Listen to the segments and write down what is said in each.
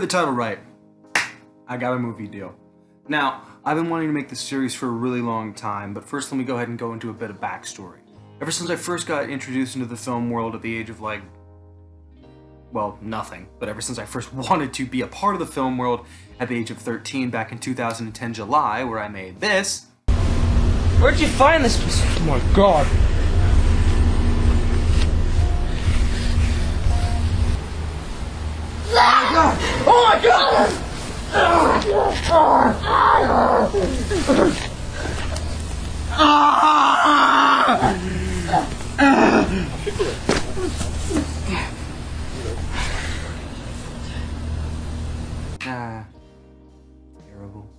The title right. I got a movie deal. Now, I've been wanting to make this series for a really long time, but first let me go ahead and go into a bit of backstory. Ever since I first got introduced into the film world at the age of well, nothing, but ever since I first wanted to be a part of the film world at the age of 13 back in 2010 July, where I made this. Where'd you find this? Oh my god. Oh my god! Terrible.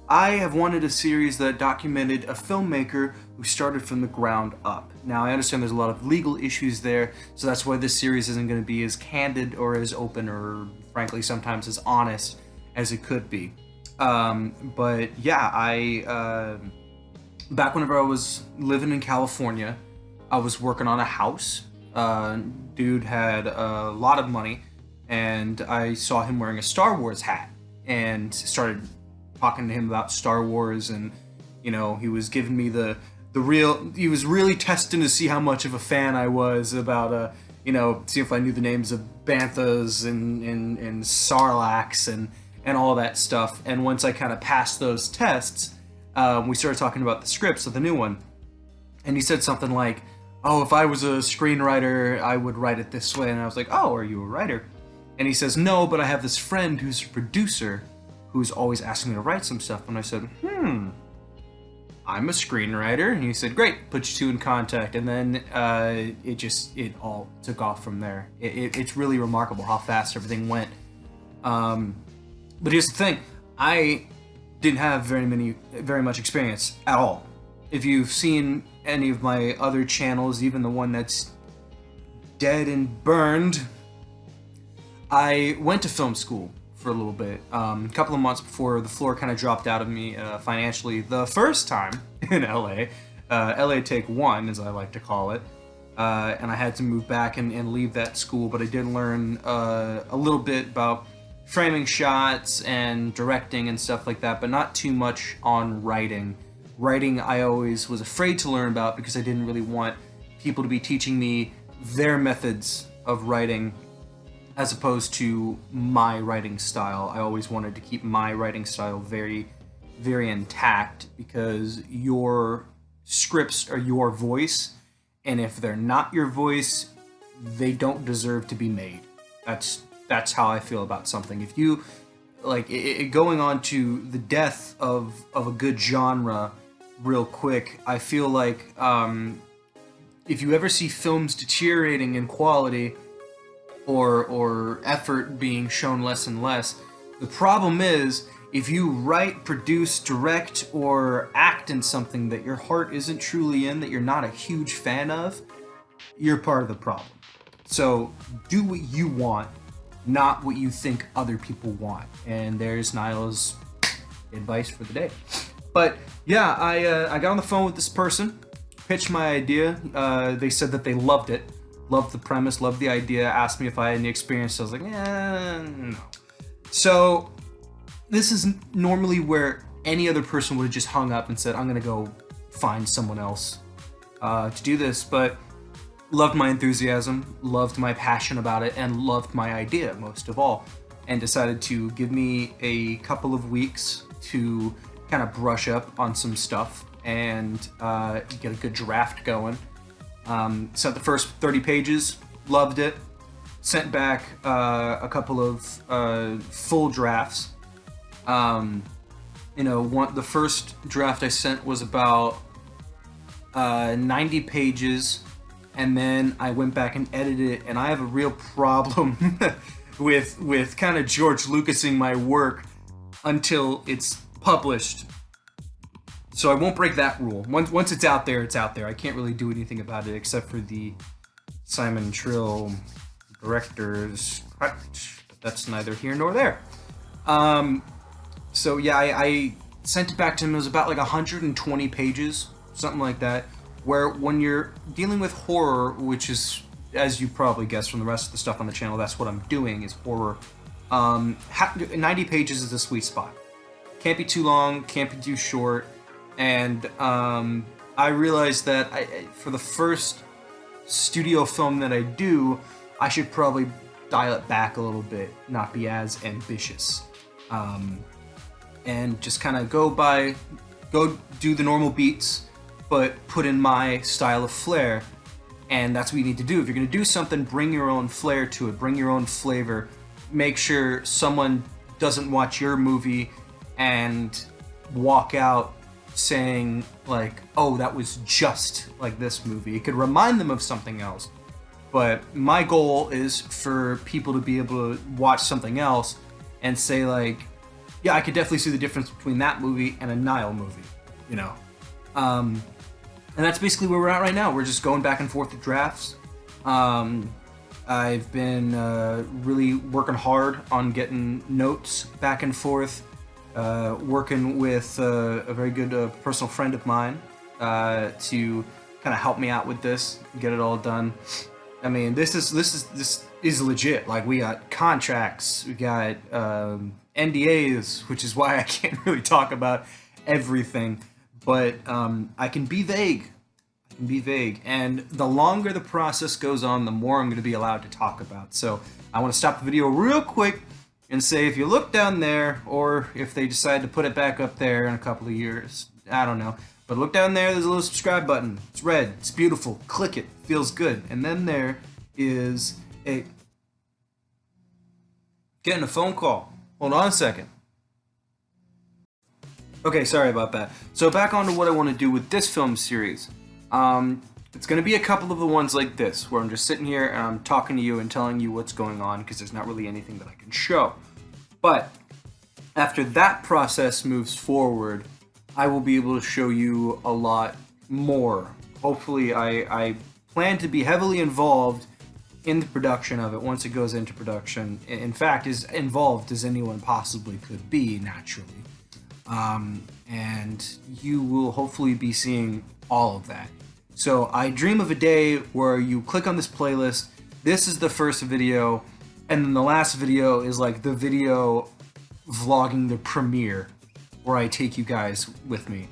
I have wanted a series that documented a filmmaker who started from the ground up. Now, I understand there's a lot of legal issues there, so that's why this series isn't going to be as candid or as open or, frankly, sometimes as honest as it could be. But yeah, back whenever I was living in California, I was working on a house. Dude had a lot of money, and I saw him wearing a Star Wars hat and started talking to him about Star Wars, and you know, he was giving me he was really testing to see how much of a fan I was about you know, see if I knew the names of banthas and sarlaccs and all that stuff. And once I kind of passed those tests, we started talking about the scripts of the new one, and he said something like, oh, if I was a screenwriter, I would write it this way. And I was like, oh, are you a writer? And he says, no, but I have this friend who's a producer who's always asking me to write some stuff. And I said, I'm a screenwriter. And he said, great, put you two in contact. And then it all took off from there. It's really remarkable how fast everything went. But here's the thing, I didn't have very much experience at all. If you've seen any of my other channels, even the one that's dead and burned, I went to film school for a little bit, a couple of months before the floor kind of dropped out of me financially the first time in LA, LA Take One, as I like to call it, and I had to move back and leave that school, but I did learn a little bit about framing shots and directing and stuff like that, but not too much on writing. Writing I always was afraid to learn about because I didn't really want people to be teaching me their methods of writing as opposed to my writing style. I always wanted to keep my writing style very, very intact because your scripts are your voice, and if they're not your voice, they don't deserve to be made. That's how I feel about something. If you, like, going on to the death of a good genre real quick, I feel like if you ever see films deteriorating in quality or effort being shown less and less, the problem is if you write, produce, direct, or act in something that your heart isn't truly in, that you're not a huge fan of, you're part of the problem. So do what you want, not what you think other people want. And there's Niall's advice for the day. But yeah, I got on the phone with this person, pitched my idea. They said that they loved it, loved the premise, loved the idea, asked me if I had any experience. I was like, no. So this is normally where any other person would have just hung up and said, I'm gonna go find someone else to do this, but loved my enthusiasm, loved my passion about it, and loved my idea most of all, and decided to give me a couple of weeks to kind of brush up on some stuff and get a good draft going. Sent the first 30 pages, loved it, sent back a couple of full drafts. You know, the first draft I sent was about 90 pages, and then I went back and edited it, and I have a real problem with kind of George Lucasing my work until it's published. So I won't break that rule. Once it's out there, it's out there. I can't really do anything about it except for the Simon Trill director's cut. But that's neither here nor there. So yeah, I sent it back to him. It was about like 120 pages, something like that. Where when you're dealing with horror, which is, as you probably guessed from the rest of the stuff on the channel, that's what I'm doing, is horror. 90 pages is the sweet spot. Can't be too long, can't be too short. And I realized that for the first studio film that I do, I should probably dial it back a little bit, not be as ambitious. And just kind of go do the normal beats, but put in my style of flair. And that's what you need to do. If you're going to do something, bring your own flair to it, bring your own flavor. Make sure someone doesn't watch your movie and walk out saying like, oh, that was just like this movie. It could remind them of something else. But my goal is for people to be able to watch something else and say like, yeah, I could definitely see the difference between that movie and a Nile movie, you know? And that's basically where we're at right now. We're just going back and forth with drafts. I've been really working hard on getting notes back and forth, working with a very good personal friend of mine to kind of help me out with this, get it all done. I mean, this is legit. Like, we got contracts, we got NDAs, which is why I can't really talk about everything. But I can be vague. And the longer the process goes on, the more I'm going to be allowed to talk about. So I want to stop the video real quick and say, if you look down there, or if they decide to put it back up there in a couple of years, I don't know. But look down there, there's a little subscribe button. It's red, it's beautiful, click it, feels good. And then there is getting a phone call. Hold on a second. Okay, sorry about that. So back on to what I want to do with this film series. It's going to be a couple of the ones like this, where I'm just sitting here and I'm talking to you and telling you what's going on, because there's not really anything that I can show. But after that process moves forward, I will be able to show you a lot more. Hopefully, I plan to be heavily involved in the production of it once it goes into production. In fact, as involved as anyone possibly could be, naturally. And you will hopefully be seeing all of that. So I dream of a day where you click on this playlist, this is the first video, and then the last video is like the video vlogging the premiere, where I take you guys with me.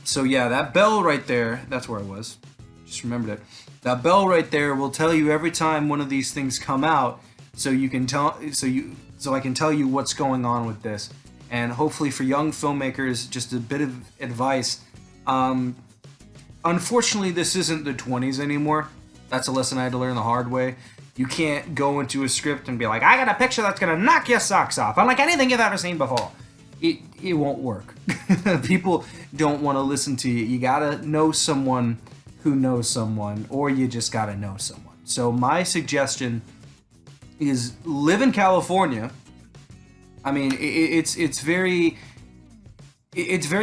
So yeah, that bell right there, that's where I was, just remembered it. That bell right there will tell you every time one of these things come out, so you can so I can tell you what's going on with this. And hopefully for young filmmakers, just a bit of advice. Unfortunately, this isn't the 20s anymore. That's a lesson I had to learn the hard way. You can't go into a script and be like, I got a picture that's gonna knock your socks off, unlike anything you've ever seen before. It won't work. People don't want to listen to you. You gotta know someone who knows someone, or you just gotta know someone. So my suggestion is live in California. I mean, it's very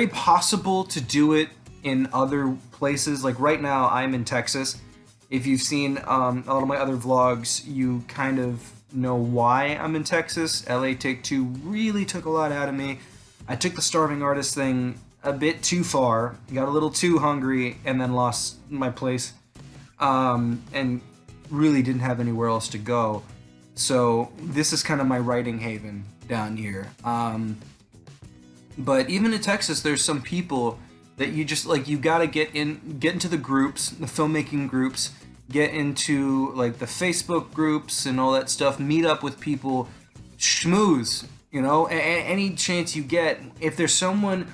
possible to do it in other places. Like right now, I'm in Texas. If you've seen a lot of my other vlogs, you kind of know why I'm in Texas. LA Take Two really took a lot out of me. I took the starving artist thing a bit too far, got a little too hungry, and then lost my place, and really didn't have anywhere else to go. So this is kind of my writing haven down here. But even in Texas, there's some people that you just like, you gotta get into the groups, the filmmaking groups, get into like the Facebook groups and all that stuff, meet up with people, schmooze, you know, any chance you get. If there's someone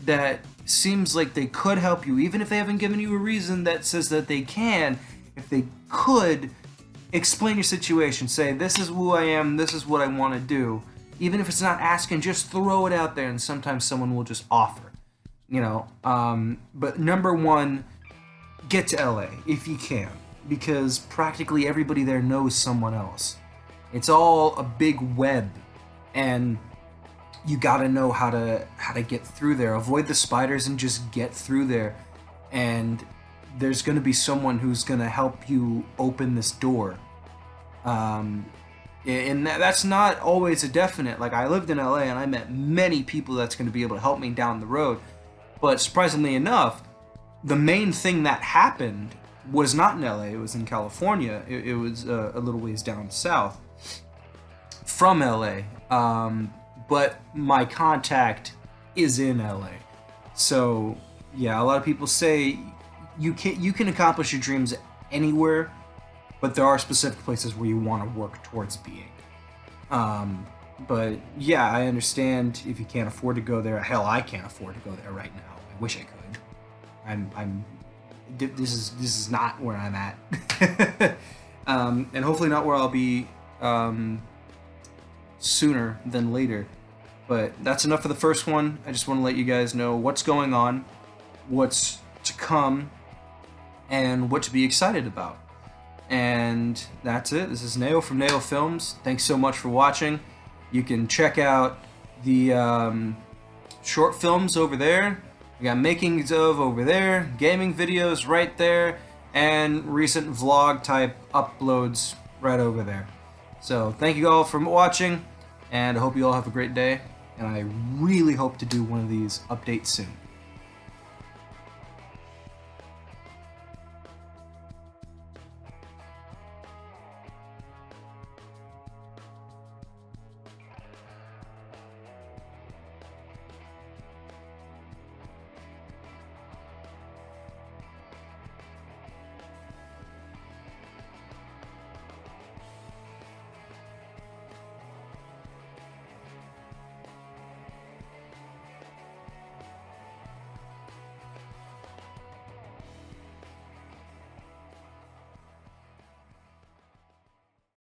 that seems like they could help you, even if they haven't given you a reason that says that they can, if they could, explain your situation, say, this is who I am, this is what I want to do. Even if it's not asking, just throw it out there, and sometimes someone will just offer, you know. But number one, get to LA if you can, because practically everybody there knows someone else. It's all a big web, and you gotta know how to get through there. Avoid the spiders and just get through there, and there's gonna be someone who's gonna help you open this door. And that's not always a definite. Like, I lived in LA and I met many people that's going to be able to help me down the road. But surprisingly enough, the main thing that happened was not in LA, it was in California. It was a little ways down south. from LA, but my contact is in LA. So yeah, a lot of people say you can accomplish your dreams anywhere, but there are specific places where you want to work towards being. But yeah, I understand if you can't afford to go there. Hell, I can't afford to go there right now. I wish I could. This is not where I'm at, and hopefully not where I'll be sooner than later. But that's enough for the first one. I just want to let you guys know what's going on, what's to come, and what to be excited about. And that's it. This is Nao from Nao Films. Thanks so much for watching. You can check out the short films over there. We got makings of over there, gaming videos right there, and recent vlog type uploads right over there. So thank you all for watching, and I hope you all have a great day. And I really hope to do one of these updates soon.